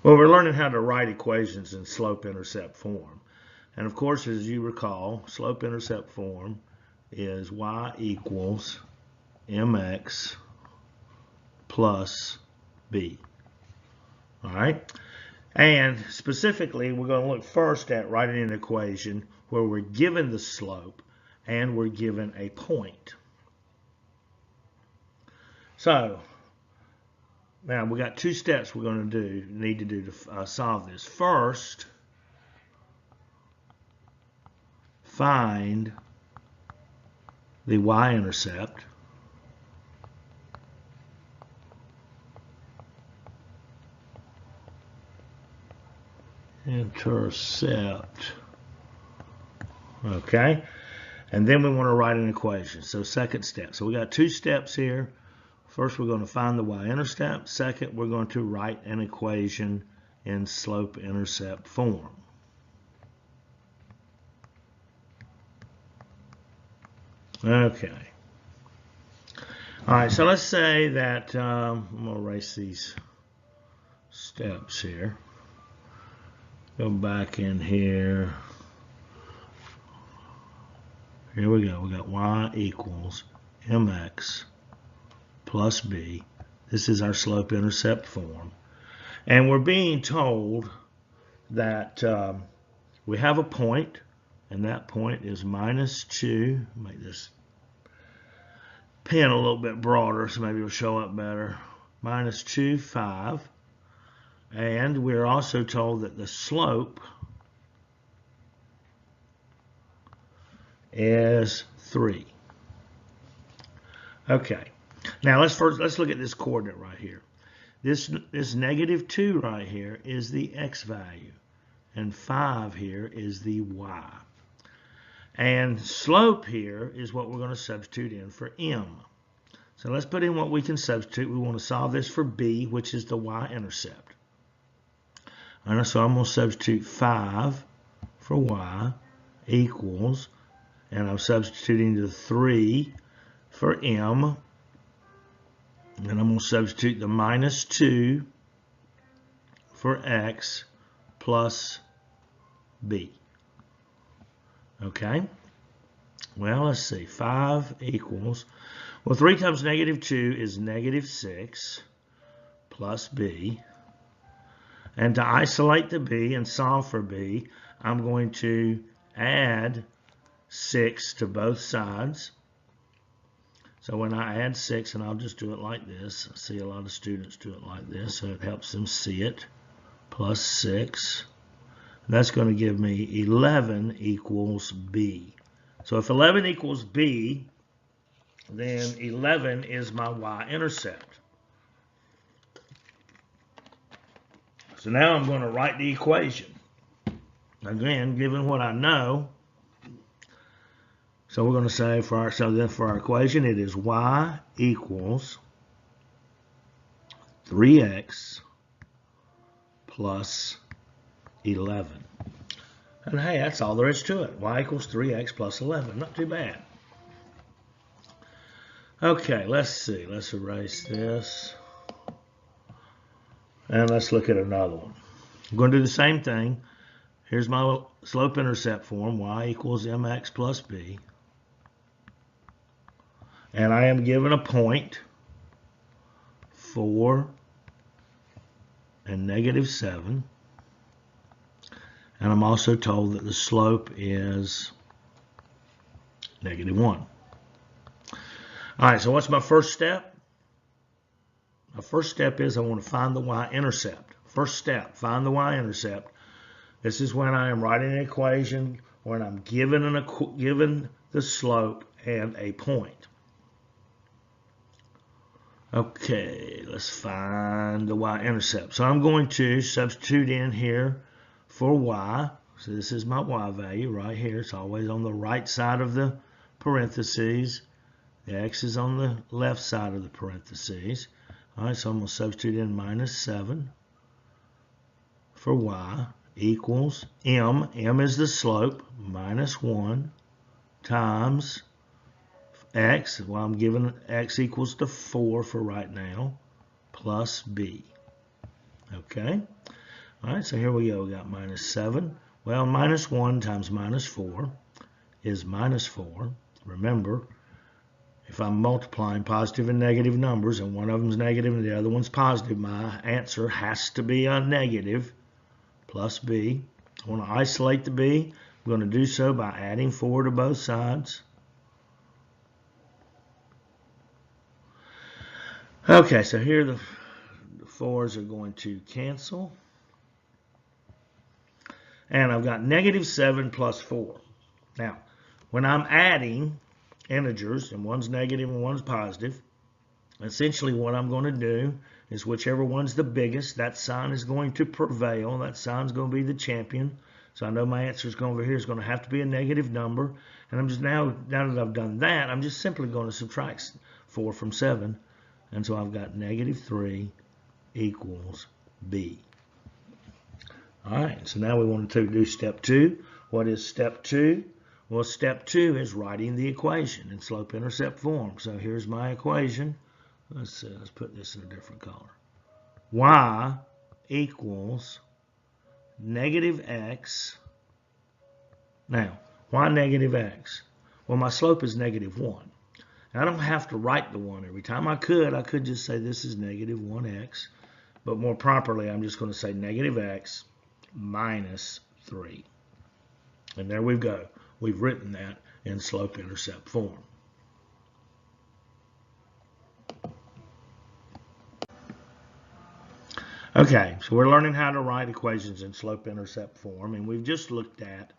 Well, we're learning how to write equations in slope-intercept form. And of course, as you recall, slope-intercept form is y equals mx plus b. All right? And specifically, we're going to look first at writing an equation where we're given the slope and we're given a point. So, now we got two steps we're going to need to do to solve this. First, find the y-intercept. Okay, and then we want to write an equation. So second step. So we got two steps here. First, we're going to find the y-intercept. Second, we're going to write an equation in slope-intercept form. Okay. All right, so let's say that I'm going to erase these steps here. Go back in here. Here we go. We got y equals mx plus b. This is our slope-intercept form. And we're being told that we have a point, and that point is minus 2. Make this pen a little bit broader so maybe it'll show up better. Minus 2, 5. And we're also told that the slope is 3. Okay. Now let's look at this coordinate right here. This negative 2 right here is the x value, and 5 here is the y. And slope here is what we're going to substitute in for m. So let's put in what we can substitute. We want to solve this for b, which is the y-intercept. And so I'm going to substitute 5 for y equals, and I'm substituting the 3 for m. And I'm going to substitute the minus 2 for x plus b. Okay? Well, let's see. 5 equals, well, 3 times negative 2 is negative 6 plus b. And to isolate the b and solve for b, I'm going to add 6 to both sides. So when I add 6, and I'll just do it like this. I see a lot of students do it like this, so it helps them see it. Plus 6. That's going to give me 11 equals b. So if 11 equals b, then 11 is my y-intercept. So now I'm going to write the equation. Again, given what I know, so we're going to say for our equation, it is y equals 3x plus 11. And hey, that's all there is to it. Y equals 3x plus 11. Not too bad. Okay, let's see. Let's erase this. And let's look at another one. I'm going to do the same thing. Here's my slope-intercept form. Y equals mx plus b. And I am given a point, 4 and negative 7. And I'm also told that the slope is negative 1. All right, so what's my first step? My first step is I want to find the y-intercept. First step, find the y-intercept. This is when I am writing an equation when I'm given the slope and a point. Okay, let's find the y-intercept. So I'm going to substitute in here for y. So this is my y value right here. It's always on the right side of the parentheses. The x is on the left side of the parentheses. All right, so I'm going to substitute in minus 7 for y equals m. M is the slope, minus 1 times x. Well, I'm given x equals to 4 for right now, plus b. Okay? All right, so here we go. We got minus 7. Well, minus 1 times minus 4 is minus 4. Remember, if I'm multiplying positive and negative numbers and one of them is negative and the other one's positive, my answer has to be a negative plus b. I want to isolate the b. I'm going to do so by adding 4 to both sides. Okay, so here the 4's are going to cancel. And I've got negative 7 plus 4. Now, when I'm adding integers, and one's negative and one's positive, essentially what I'm going to do is whichever one's the biggest, that sign is going to prevail. That sign's going to be the champion. So I know my answer is going over here is going to have to be a negative number. And I'm just now that I've done that, I'm just simply going to subtract 4 from 7. And so I've got negative 3 equals b. All right, so now we want to do step 2. What is step 2? Well, step 2 is writing the equation in slope-intercept form. So here's my equation. Let's put this in a different color. Y equals negative x. Now, why negative x? Well, my slope is negative 1. Now, I don't have to write the 1 every time. I could just say this is negative 1x. But more properly, I'm just going to say negative x minus 3. And there we go. We've written that in slope-intercept form. Okay, so we're learning how to write equations in slope-intercept form, and we've just looked at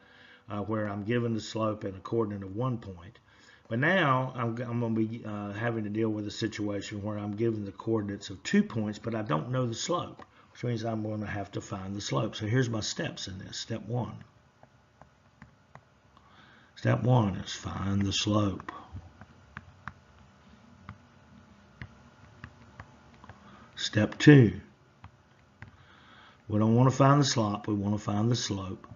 where I'm given the slope and a coordinate of 1 point. But now I'm going to be having to deal with a situation where I'm given the coordinates of 2 points, but I don't know the slope, which means I'm going to have to find the slope. So here's my steps in this. Step 1. Step 1 is find the slope. Step 2. We don't want to find the slope, we want to find the slope.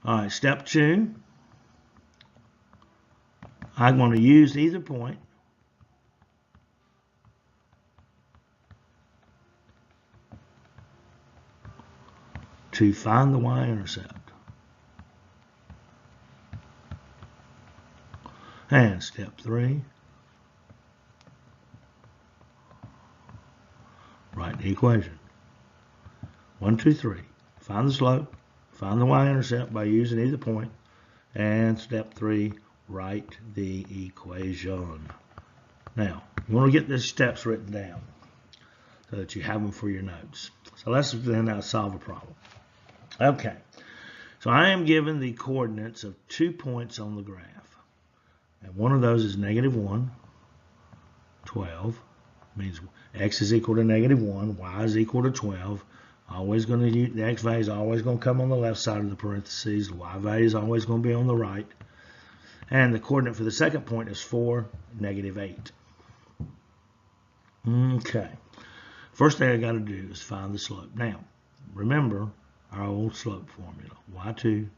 All right, step 2. I'm going to use either point to find the y-intercept. And step 3, write the equation. 1, 2, 3. Find the slope, find the y-intercept by using either point. And step 3, write the equation. Now, you want to get these steps written down so that you have them for your notes. So let's then now solve a problem. Okay, so I am given the coordinates of 2 points on the graph. And one of those is negative 1, 12. Means x is equal to negative 1, y is equal to 12. Always going to use, the x value is always going to come on the left side of the parentheses. The y value is always going to be on the right. And the coordinate for the second point is 4, negative 8. Okay. First thing I got to do is find the slope. Now, remember our old slope formula. y2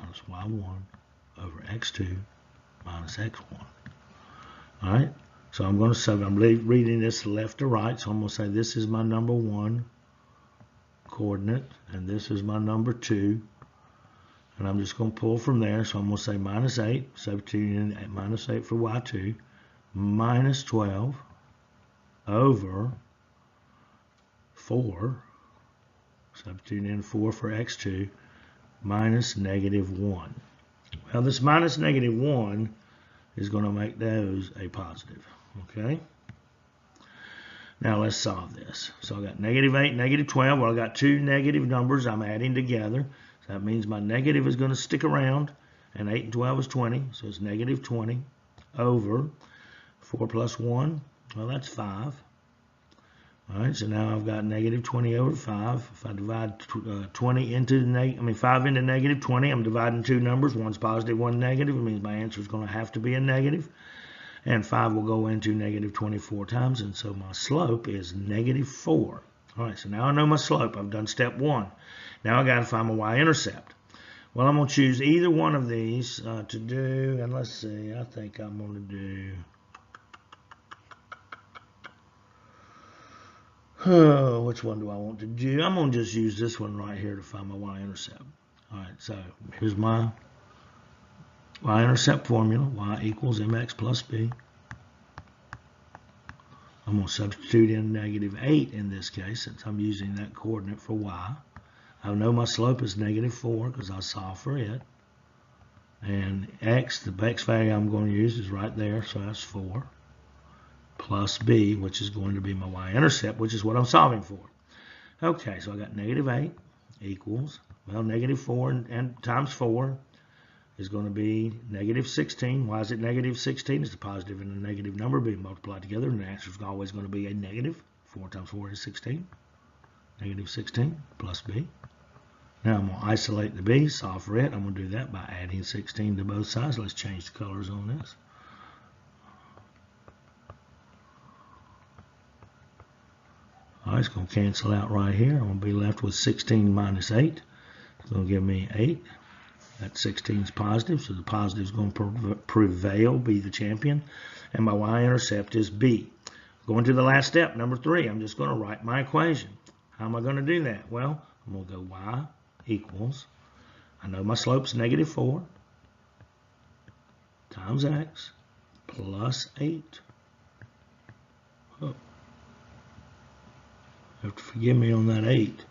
minus y1 over x2 minus x1. All right. So I'm going to say, I'm reading this left to right. So I'm going to say this is my number 1 coordinate, and this is my number 2. And I'm just going to pull from there. So I'm going to say minus 8, substituting in minus 8 for y2, minus 12 over 4, substituting in 4 for x2, minus negative 1. Well, this minus negative 1 is going to make those a positive. Okay? Now let's solve this. So I got negative 8, negative 12. Well, I got 2 negative numbers I'm adding together. So that means my negative is going to stick around. And 8 and 12 is 20. So it's negative 20 over 4 plus 1. Well, that's 5. All right, so now I've got negative 20 over 5. If I divide 20 into 5 into negative 20, I'm dividing 2 numbers. One's positive, one negative. It means my answer is going to have to be a negative. And 5 will go into negative 24 times, and so my slope is negative 4. All right, so now I know my slope. I've done step 1. Now I got to find my y-intercept. Well, I'm going to choose either one of these to do, and let's see, I think I'm going to do... Oh, which one do I want to do? I'm going to just use this one right here to find my y-intercept. All right, so here's my y-intercept formula. Y equals mx plus b. I'm going to substitute in -8 in this case since I'm using that coordinate for y. I know my slope is -4 because I solved for it. And x, the x value I'm going to use is right there, so that's 4. Plus b, which is going to be my y-intercept, which is what I'm solving for. Okay, so I got -8 equals, well, -4 and times 4 is going to be -16. Why is it -16? It's a positive and a negative number being multiplied together, and the answer is always going to be a negative. 4 times 4 is 16. -16 plus b. Now I'm going to isolate the b, solve for it. I'm going to do that by adding 16 to both sides. Let's change the colors on this. All right, it's going to cancel out right here. I'm going to be left with 16 minus 8. It's going to give me 8. That 16 is positive, so the positive is going to prevail, be the champion. And my y-intercept is b. Going to the last step, number 3, I'm just going to write my equation. How am I going to do that? Well, I'm going to go y equals, I know my slope's -4 times x plus 8. Oh. You have to forgive me on that 8.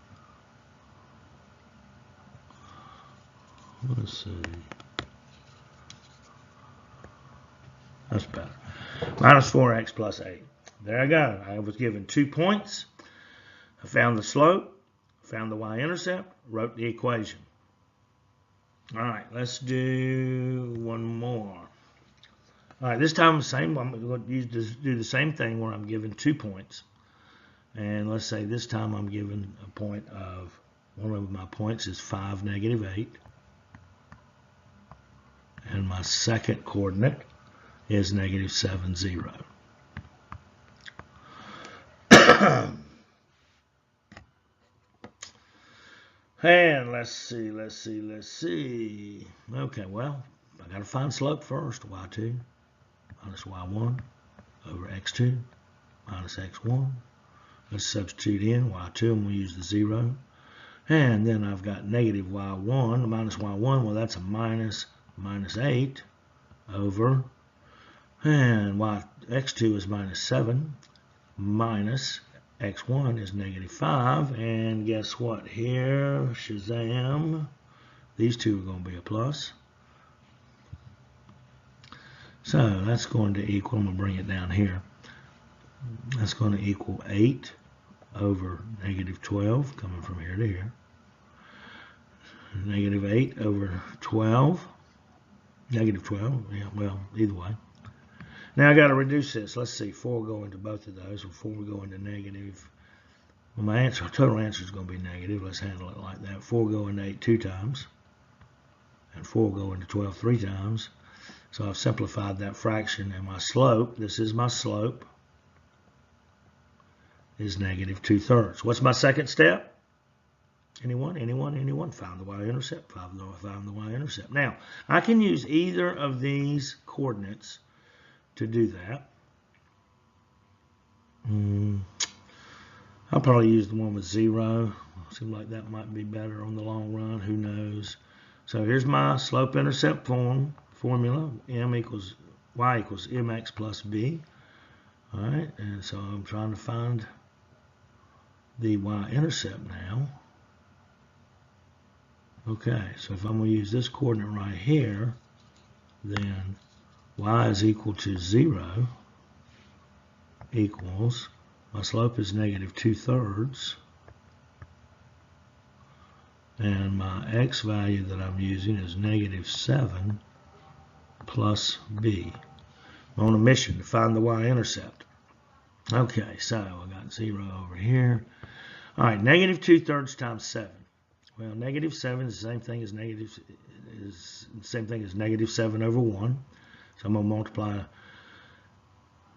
Let's see. That's better. -4x plus 8. There I go. I was given 2 points. I found the slope, found the y-intercept, wrote the equation. All right, let's do one more. All right, this time I'm going to do the same thing where I'm given 2 points. And let's say this time I'm given a point of, one of my points is 5, -8. And my second coordinate is -7, 0. And let's see. Okay, well, I got to find slope first. Y2 minus y1 over x2 minus x1. Let's substitute in y2, and we'll use the 0. And then I've got -y1 minus y1. Well, that's a minus 8 over, and x2 is -7 minus x1 is -5, and guess what here? Shazam! These two are going to be a plus. So that's going to equal, I'm going to bring it down here. That's going to equal 8 over -12, coming from here to here. -8 over 12. -12, yeah, well, either way. Now I got to reduce this. Let's see, 4 go into both of those, or 4 go into negative. Well, my total answer is going to be negative. Let's handle it like that. 4 go into 8 2 times, and 4 go into 12 3 times. So I've simplified that fraction, and my slope, this is my slope, is -2/3. What's my second step? Anyone? Find the y-intercept. Find the y-intercept. Now, I can use either of these coordinates to do that. I'll probably use the one with 0. Seems like that might be better on the long run. Who knows? So here's my slope-intercept formula. Y equals mx plus b. All right, and so I'm trying to find the y-intercept now. Okay, so if I'm going to use this coordinate right here, then y is equal to 0 equals, my slope is -2/3, and my x value that I'm using is -7 plus b. I'm on a mission to find the y-intercept. Okay, so I got 0 over here. All right, -2/3 times 7. Well, -7 is the same thing as -7 over 1. So I'm going to multiply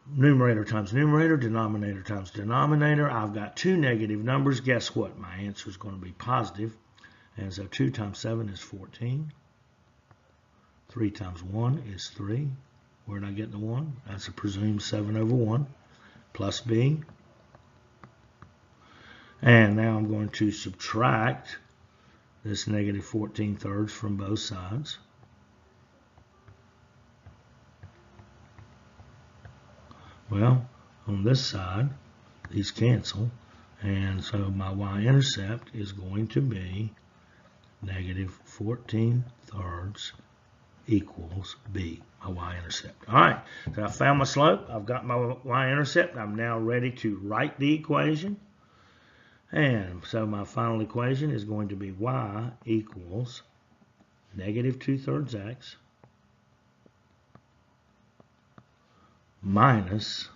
numerator times numerator, denominator times denominator. I've got 2 negative numbers. Guess what? My answer is going to be positive. And so 2 times 7 is 14. 3 times 1 is 3. Where did I get the 1? That's a presumed 7 over 1. Plus b. And now I'm going to subtract this negative 14/3 from both sides. Well, on this side, these cancel, and so my y-intercept is going to be negative 14/3 equals b, my y-intercept. All right, so I found my slope. I've got my y-intercept. I'm now ready to write the equation. And so my final equation is going to be y equals negative 2/3 x minus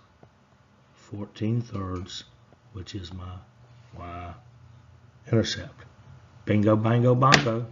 14/3, which is my y-intercept. Bingo, bango, bongo.